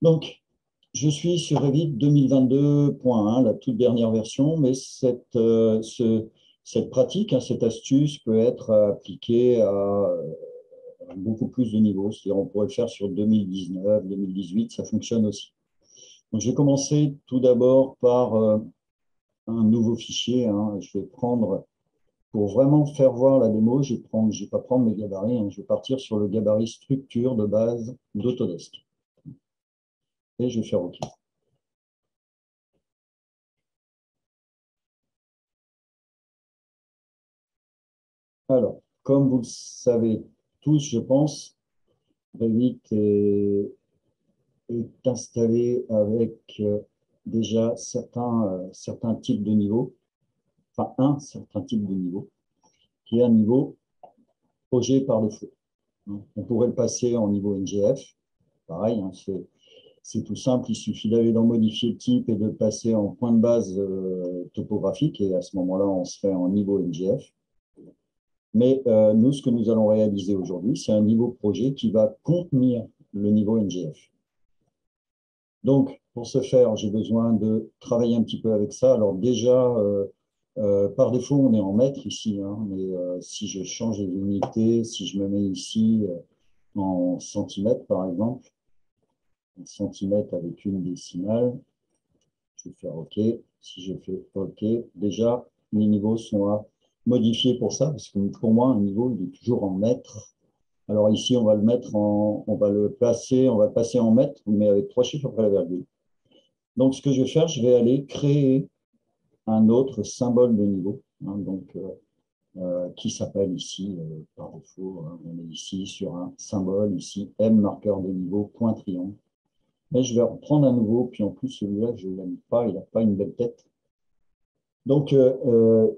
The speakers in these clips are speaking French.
Donc, je suis sur Revit 2022.1, la toute dernière version, mais cette pratique, hein, cette astuce peut être appliquée à beaucoup plus de niveaux. C'est-à-dire, on pourrait le faire sur 2019, 2018, ça fonctionne aussi. Donc, je vais commencer tout d'abord par un nouveau fichier, hein. Je vais prendre, pour vraiment faire voir la démo, je vais pas prendre mes gabarits, hein. Je vais partir sur le gabarit structure de base d'Autodesk. Et je vais faire OK. Alors, comme vous le savez tous, je pense, Revit est installé avec déjà certains types de niveaux, enfin un certain type de niveau, qui est un niveau projet par défaut. On pourrait le passer en niveau NGF, pareil, hein, c'est tout simple, il suffit d'aller dans modifier le type et de le passer en point de base topographique, et à ce moment-là, on serait en niveau NGF. Mais nous, ce que nous allons réaliser aujourd'hui, c'est un niveau projet qui va contenir le niveau NGF. Donc, pour ce faire, j'ai besoin de travailler un petit peu avec ça. Alors déjà, par défaut, on est en mètres ici, hein, mais si je change les unités, si je me mets ici en centimètres, par exemple, en centimètres avec une décimale, je vais faire OK. Si je fais OK, déjà, les niveaux sont à modifier pour ça, parce que pour moi, un niveau, il est toujours en mètres. Alors ici, on va le mettre on va le placer, on va le passer en mètres, mais avec trois chiffres après la virgule. Donc, ce que je vais faire, je vais aller créer un autre symbole de niveau, hein, qui s'appelle ici, par défaut, hein, on est ici sur un symbole, ici, M marqueur de niveau, point triangle. Mais je vais reprendre un nouveau, puis en plus, celui-là, je ne l'aime pas, il n'a pas une belle tête. Donc,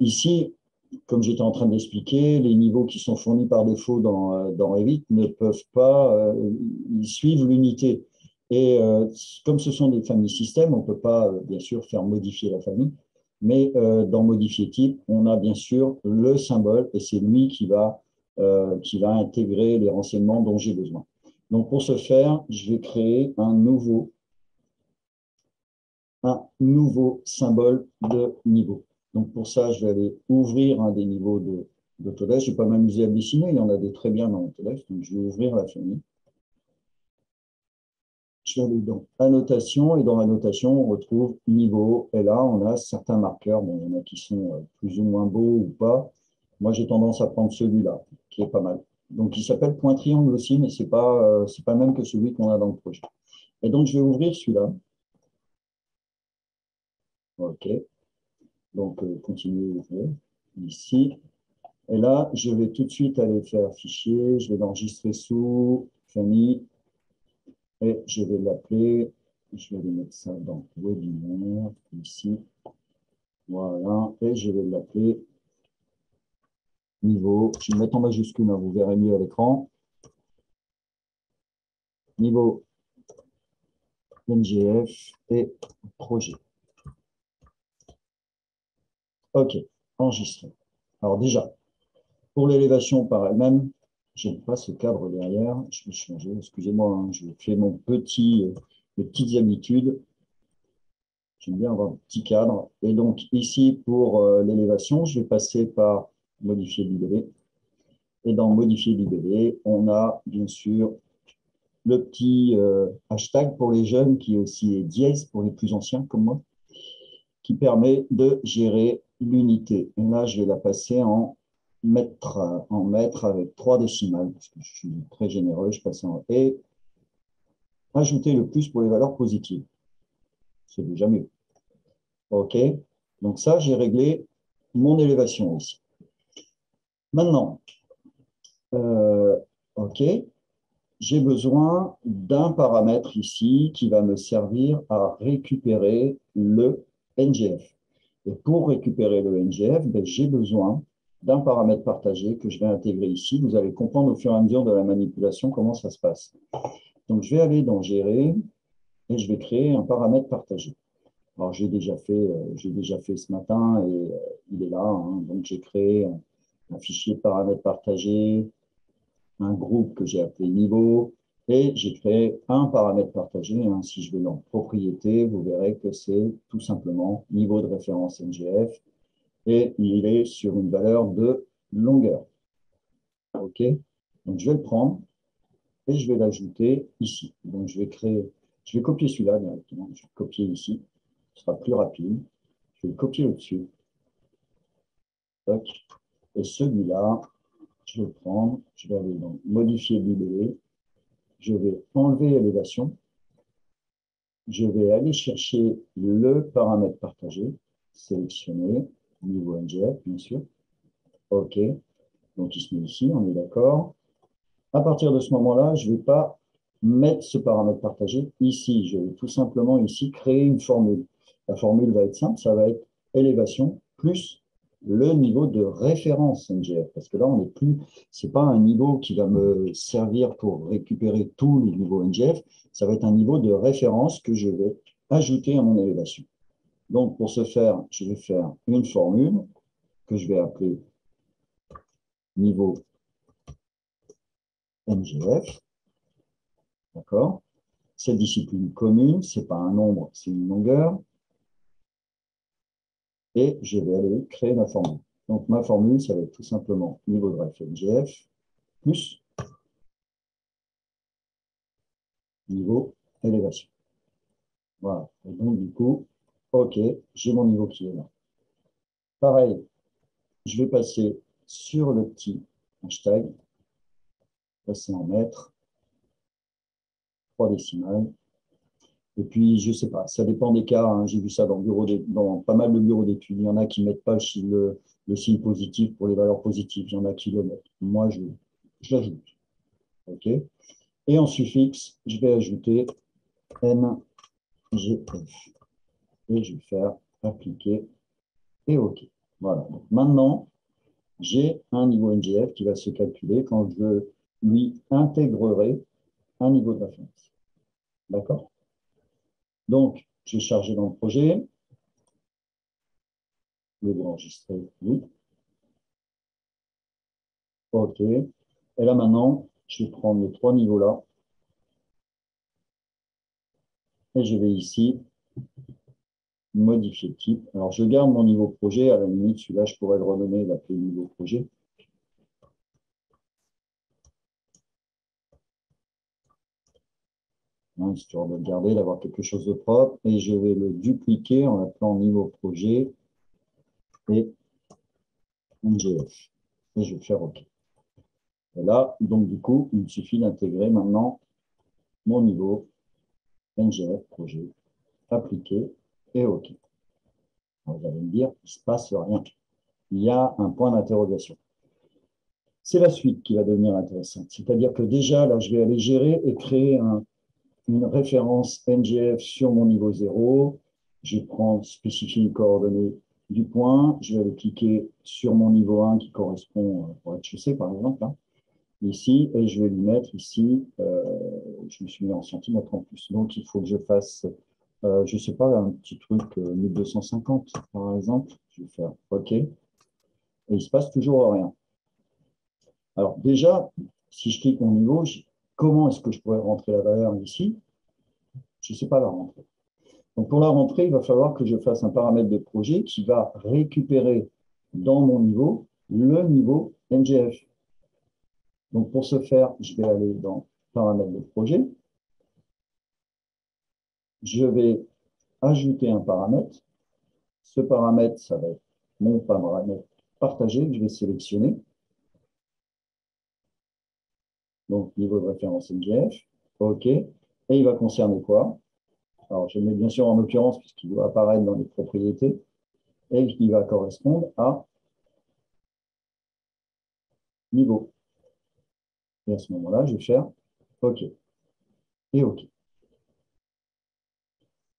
ici, comme j'étais en train d'expliquer, les niveaux qui sont fournis par défaut dans Revit ne peuvent pas, ils suivent l'unité. Et comme ce sont des familles système, on ne peut pas, bien sûr, faire modifier la famille. Mais dans modifier type, on a bien sûr le symbole et c'est lui qui va intégrer les renseignements dont j'ai besoin. Donc, pour ce faire, je vais créer un nouveau symbole de niveau. Donc pour ça, je vais aller ouvrir un des niveaux d'Autodesk. Je ne vais pas m'amuser à dessiner, il y en a des très bien dans Autodesk. Donc je vais ouvrir la famille. Je vais aller dans Annotation et dans Annotation, on retrouve Niveau. Et là, on a certains marqueurs. Bon, il y en a qui sont plus ou moins beaux ou pas. Moi, j'ai tendance à prendre celui-là, qui est pas mal. Donc, il s'appelle Point Triangle aussi, mais ce n'est pas le même que celui qu'on a dans le projet. Et donc, je vais ouvrir celui-là. OK. Donc, continuer à ouvrir ici. Et là, je vais tout de suite aller faire fichier. Je vais l'enregistrer sous famille et je vais l'appeler. Je vais aller mettre ça dans webinaire ici. Voilà. Et je vais l'appeler niveau. Je vais le mettre en majuscule, hein, vous verrez mieux à l'écran. Niveau NGF et projet. OK. Enregistré. Alors déjà, pour l'élévation par elle-même, je n'aime pas ce cadre derrière. Je vais changer. Excusez-moi, hein, je fais mes petites habitudes. J'aime bien avoir un petit cadre. Et donc ici, pour l'élévation, je vais passer par modifier l'IBD. Et dans modifier l'IBD, on a bien sûr le petit hashtag pour les jeunes qui aussi est dièse pour les plus anciens comme moi, qui permet de gérer l'unité. Et là, je vais la passer en mètres avec 3 décimales, parce que je suis très généreux, je passe en et ajouter le plus pour les valeurs positives. C'est déjà mieux. OK. Donc ça, j'ai réglé mon élévation ici. Maintenant, OK, j'ai besoin d'un paramètre ici qui va me servir à récupérer le NGF. Et pour récupérer le NGF, ben, j'ai besoin d'un paramètre partagé que je vais intégrer ici. Vous allez comprendre au fur et à mesure de la manipulation comment ça se passe. Donc, je vais aller dans Gérer et je vais créer un paramètre partagé. Alors, j'ai déjà fait ce matin et il est là, hein. Donc, j'ai créé un fichier de paramètres partagés, un groupe que j'ai appelé niveau. Et j'ai créé un paramètre partagé. Hein. Si je vais dans propriété, vous verrez que c'est tout simplement niveau de référence NGF et il est sur une valeur de longueur. OK? Donc, je vais le prendre et je vais l'ajouter ici. Donc, je vais copier celui-là directement. Je vais le copier ici. Ce sera plus rapide. Je vais le copier au-dessus. Et celui-là, je vais le prendre. Je vais aller dans modifier l'IDE. Je vais enlever élévation. Je vais aller chercher le paramètre partagé, sélectionner, niveau NGF, bien sûr. OK. Donc, il se met ici, on est d'accord. À partir de ce moment-là, je ne vais pas mettre ce paramètre partagé ici. Je vais tout simplement ici créer une formule. La formule va être simple, ça va être élévation plus le niveau de référence NGF. Parce que là, on n'est plus, ce n'est pas un niveau qui va me servir pour récupérer tous les niveaux NGF, ça va être un niveau de référence que je vais ajouter à mon élévation. Donc, pour ce faire, je vais faire une formule que je vais appeler niveau NGF. D'accord? Cette discipline commune, ce n'est pas un nombre, c'est une longueur. Et je vais aller créer ma formule. Donc, ma formule, ça va être tout simplement niveau de ref NGF plus niveau élévation. Voilà. Et donc, du coup, OK, j'ai mon niveau qui est là. Pareil, je vais passer sur le petit hashtag, passer en mètres, 3 décimales. Et puis, je ne sais pas, ça dépend des cas. Hein. J'ai vu ça dans pas mal de bureaux d'études. Il y en a qui ne mettent pas le signe positif pour les valeurs positives. Il y en a qui le mettent. Moi, je l'ajoute. OK. Et en suffixe, je vais ajouter NGF. Et je vais faire appliquer et OK. Voilà. Donc maintenant, j'ai un niveau NGF qui va se calculer quand je lui intégrerai un niveau de référence. D'accord? Donc, j'ai chargé dans le projet. Le vous enregistrer, oui. OK. Et là, maintenant, je vais prendre les 3 niveaux-là. Et je vais ici modifier le type. Alors, je garde mon niveau projet. À la limite, celui-là, je pourrais le renommer, l'appeler niveau projet. Hein, histoire de le garder, d'avoir quelque chose de propre. Et je vais le dupliquer en l'appelant niveau projet et NGF. Et je vais faire OK. Et là, donc, du coup, il me suffit d'intégrer maintenant mon niveau NGF projet, appliquer et OK. Alors, vous allez me dire, il ne se passe rien. Il y a un point d'interrogation. C'est la suite qui va devenir intéressante. C'est-à-dire que déjà, là, je vais aller gérer et créer une référence NGF sur mon niveau 0. Je vais prendre, spécifier une coordonnée du point. Je vais aller cliquer sur mon niveau 1 qui correspond au rez-de-chaussée, par exemple, hein, ici, et je vais lui mettre ici, je me suis mis en centimètres en plus. Donc, il faut que je fasse, je ne sais pas, un petit truc 1250, par exemple. Je vais faire OK. Et il ne se passe toujours rien. Alors déjà, si je clique mon niveau, comment est-ce que je pourrais rentrer la valeur ici? Je ne sais pas la rentrer. Donc pour la rentrer, il va falloir que je fasse un paramètre de projet qui va récupérer dans mon niveau le niveau NGF. Donc pour ce faire, je vais aller dans paramètres de projet. Je vais ajouter un paramètre. Ce paramètre, ça va être mon paramètre partagé que je vais sélectionner. Donc niveau de référence NGF. OK. Et il va concerner quoi? Alors, je mets bien sûr en l'occurrence puisqu'il doit apparaître dans les propriétés et qui va correspondre à niveau. Et à ce moment-là, je vais faire OK et OK.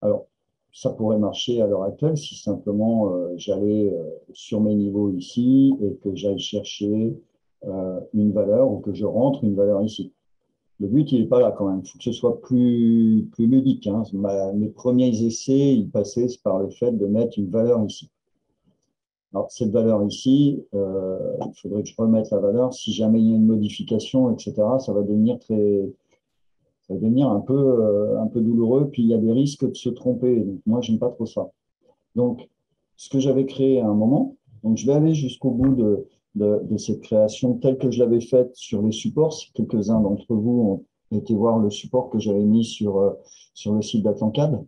Alors, ça pourrait marcher à l'heure actuelle si simplement j'allais sur mes niveaux ici et que j'aille chercher une valeur ou que je rentre une valeur ici. Le but, il n'est pas là quand même. Il faut que ce soit plus ludique. Hein. Mes premiers essais, ils passaient par le fait de mettre une valeur ici. Alors, cette valeur ici, il faudrait que je remette la valeur. Si jamais il y a une modification, etc., ça va devenir très, Ça va devenir un peu douloureux, puis il y a des risques de se tromper. Donc, moi, j'aime pas trop ça. Donc, ce que j'avais créé à un moment, donc je vais aller jusqu'au bout de cette création telle que je l'avais faite sur les supports. Si quelques-uns d'entre vous ont été voir le support que j'avais mis sur le site d'Atlancad.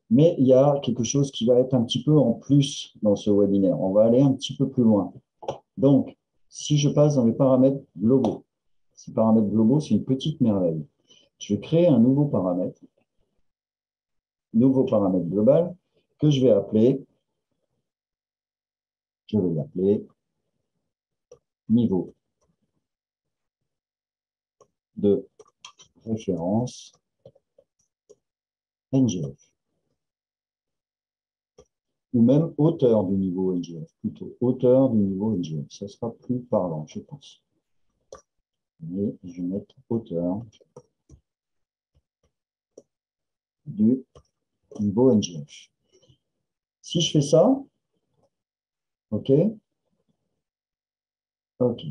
Mais il y a quelque chose qui va être un petit peu en plus dans ce webinaire. On va aller un petit peu plus loin. Donc, si je passe dans les paramètres globaux, ces paramètres globaux, c'est une petite merveille. Je vais créer un nouveau paramètre global que je vais l'appeler niveau de référence NGF, ou même hauteur du niveau NGF, plutôt hauteur du niveau NGF. Ça sera plus parlant, je pense. Et je vais mettre hauteur du niveau NGF. Si je fais ça, OK, OK.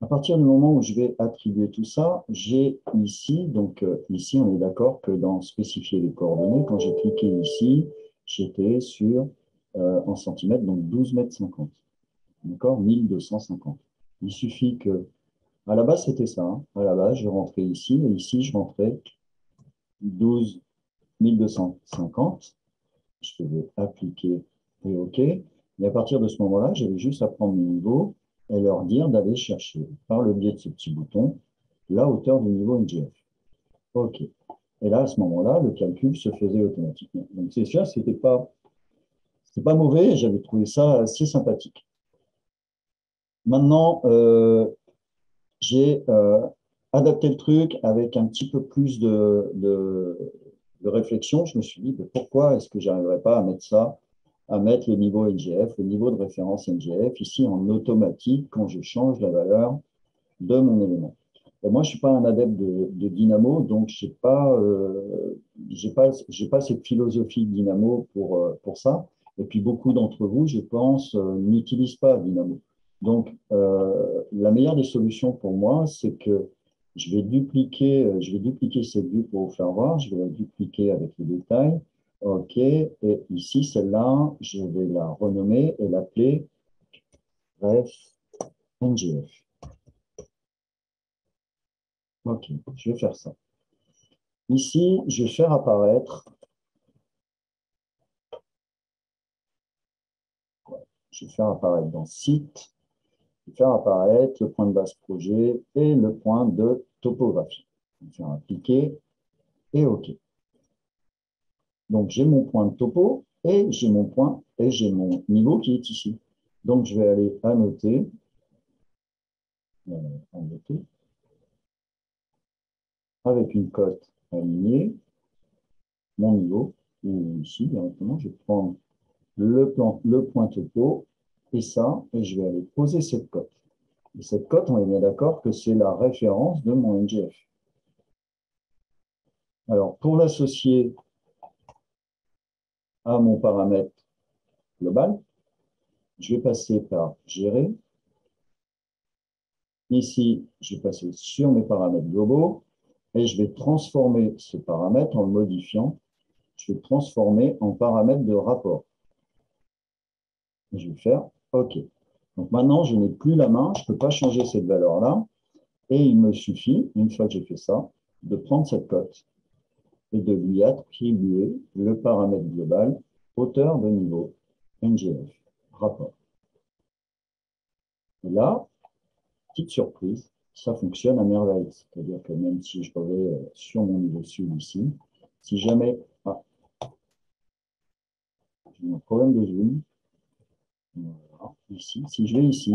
À partir du moment où je vais attribuer tout ça, j'ai ici, donc ici, on est d'accord que dans spécifier les coordonnées, quand j'ai cliqué ici, j'étais sur, en centimètres, donc 12 mètres 50. D'accord, 1250. Il suffit que, à la base, c'était ça. Hein. À la base, je rentrais ici, et ici, je rentrais 12 1250. Je faisais appliquer et OK. Et à partir de ce moment-là, j'avais juste à prendre mes niveaux et leur dire d'aller chercher, par le biais de ce petit bouton, la hauteur du niveau NGF. OK. Et là, à ce moment-là, le calcul se faisait automatiquement. Donc, c'est sûr, c'était pas mauvais, j'avais trouvé ça assez sympathique. Maintenant, j'ai adapté le truc avec un petit peu plus de réflexion. Je me suis dit, pourquoi est-ce que je n'arriverais pas à mettre ça, à mettre le niveau NGF, le niveau de référence NGF, ici en automatique quand je change la valeur de mon élément. Et moi, je ne suis pas un adepte de Dynamo, donc je n'ai pas cette philosophie Dynamo pour ça. Et puis, beaucoup d'entre vous, je pense, n'utilisent pas Dynamo. Donc, la meilleure des solutions pour moi, c'est que je vais dupliquer cette vue pour vous faire voir. Je vais la dupliquer avec les détails. OK. Et ici, celle-là, je vais la renommer et l'appeler ref NGF. OK. Je vais faire ça. Ici, je vais faire apparaître, dans site, je vais faire apparaître le point de base projet et le point de topographie. Je vais faire appliquer et OK. Donc, j'ai mon point de topo et j'ai mon niveau qui est ici. Donc, je vais aller annoter avec une cote alignée mon niveau, ou ici directement, je vais prendre le point topo et ça, et je vais aller poser cette cote. Et cette cote, on est bien d'accord que c'est la référence de mon NGF. Alors, pour l'associer à mon paramètre global, je vais passer par gérer. Ici, je vais passer sur mes paramètres globaux et je vais transformer ce paramètre en le modifiant. Je vais le transformer en paramètre de rapport. Et je vais faire OK. Donc maintenant, je n'ai plus la main, je ne peux pas changer cette valeur-là. Et il me suffit, une fois que j'ai fait ça, de prendre cette cote et de lui attribuer le paramètre global hauteur de niveau NGF, rapport. Et là, petite surprise, ça fonctionne à merveille. C'est-à-dire que même si je vais sur mon niveau sud ici, si jamais j'ai un problème de zoom, voilà, ici, si je vais ici,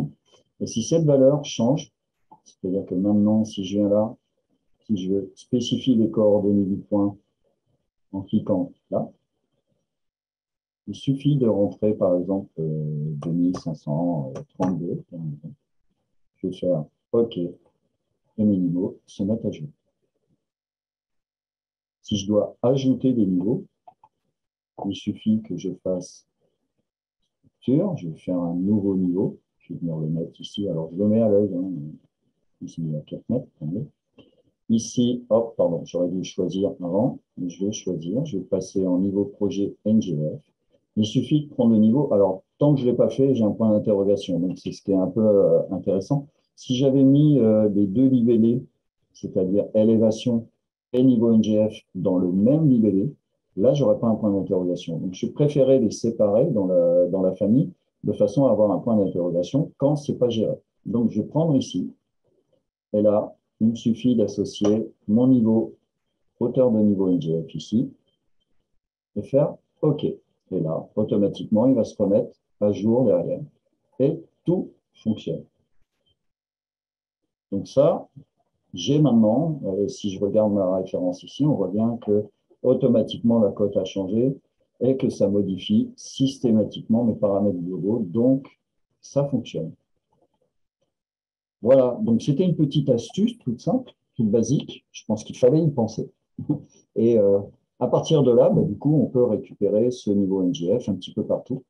et si cette valeur change, c'est-à-dire que maintenant, si je viens là, si je veux spécifier les coordonnées du point en cliquant là, il suffit de rentrer, par exemple, 2532. Je vais faire OK et mes niveaux se mettent à jour. Si je dois ajouter des niveaux, il suffit que je fasse structure. Je vais faire un nouveau niveau. Je vais venir le mettre ici. Alors, je le mets à l'œil. Hein. Ici, il y a 4 mètres. Ici, hop, pardon, j'aurais dû choisir avant. Je vais choisir, je vais passer en niveau projet NGF. Il suffit de prendre le niveau. Alors, tant que je ne l'ai pas fait, j'ai un point d'interrogation. Donc, c'est ce qui est un peu intéressant. Si j'avais mis les deux libellés, c'est-à-dire élévation et niveau NGF, dans le même libellé, là, je n'aurais pas un point d'interrogation. Donc, je préférais les séparer dans la famille de façon à avoir un point d'interrogation quand ce n'est pas géré. Donc, je vais prendre ici. Et là, il me suffit d'associer mon niveau, hauteur de niveau NGF ici, et faire OK. Et là, automatiquement, il va se remettre à jour derrière. Et tout fonctionne. Donc ça, j'ai maintenant, si je regarde ma référence ici, on voit bien que automatiquement la cote a changé et que ça modifie systématiquement mes paramètres globaux. Donc, ça fonctionne. Voilà, donc c'était une petite astuce toute simple, toute basique. Je pense qu'il fallait y penser. Et à partir de là, bah, du coup, on peut récupérer ce niveau NGF un petit peu partout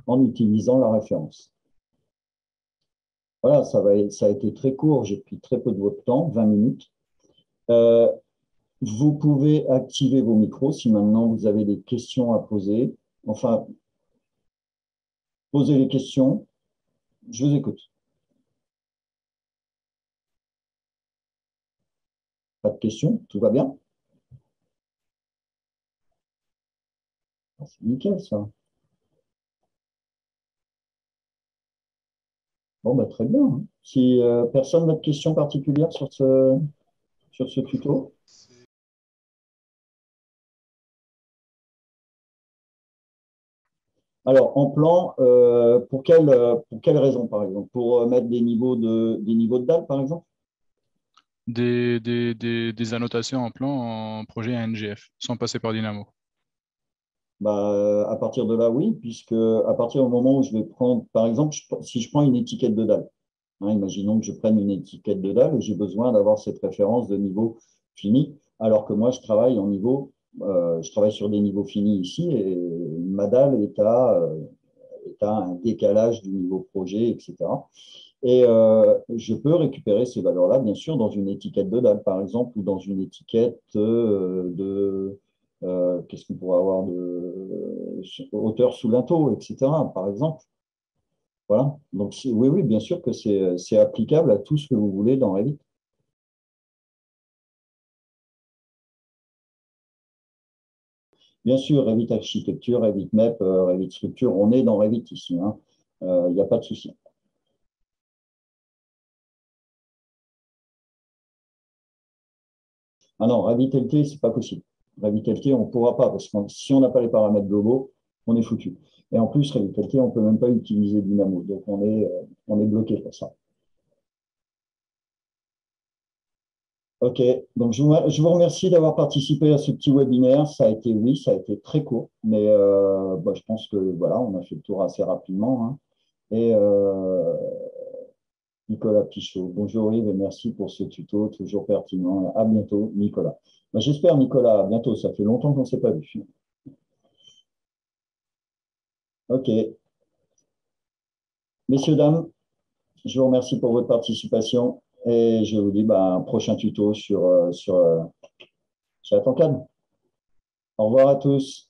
en utilisant la référence. Voilà, ça a été très court, j'ai pris très peu de votre temps, 20 minutes. Euh, Vous pouvez activer vos micros si maintenant vous avez des questions à poser. Enfin, posez les questions, je vous écoute. Pas de questions, tout va bien? C'est nickel ça. Bon, bah, très bien, hein. Si personne n'a de questions particulières sur ce tuto. Alors, en plan, pour quelle raison, par exemple? Pour mettre des niveaux de dalle, par exemple? Des annotations en plan en projet NGF, sans passer par Dynamo. Bah, à partir de là, oui, puisque à partir du moment où je vais prendre, par exemple, si je prends une étiquette de dalle, hein, imaginons que je prenne une étiquette de dalle et j'ai besoin d'avoir cette référence de niveau fini, alors que moi, je travaille sur des niveaux finis ici et ma dalle est à un décalage du niveau projet, etc. Et je peux récupérer ces valeurs-là, bien sûr, dans une étiquette de dalle, par exemple, ou dans une étiquette qu'est-ce qu'on pourrait avoir de hauteur sous linteau, etc., par exemple. Voilà. Donc, oui, oui, bien sûr que c'est applicable à tout ce que vous voulez dans Revit. Bien sûr, Revit Architecture, Revit Map, Revit Structure, on est dans Revit ici, hein. Il n'y a pas de souci. Ah non, Revit LT, c'est pas possible. Revit LT, on ne pourra pas, parce que si on n'a pas les paramètres globaux, on est foutu. Et en plus, Revit LT, on ne peut même pas utiliser Dynamo. Donc, on est bloqué pour ça. OK. Donc, je vous remercie d'avoir participé à ce petit webinaire. Oui, ça a été très court, mais bah, je pense que voilà, on a fait le tour assez rapidement, hein. Et Nicolas Pichot. Bonjour Yves et merci pour ce tuto toujours pertinent. À bientôt, Nicolas. Bah, j'espère, Nicolas, à bientôt. Ça fait longtemps qu'on ne s'est pas vu. OK. Messieurs, dames, je vous remercie pour votre participation et je vous dis bah, un prochain tuto sur, sur AutoCAD. Au revoir à tous.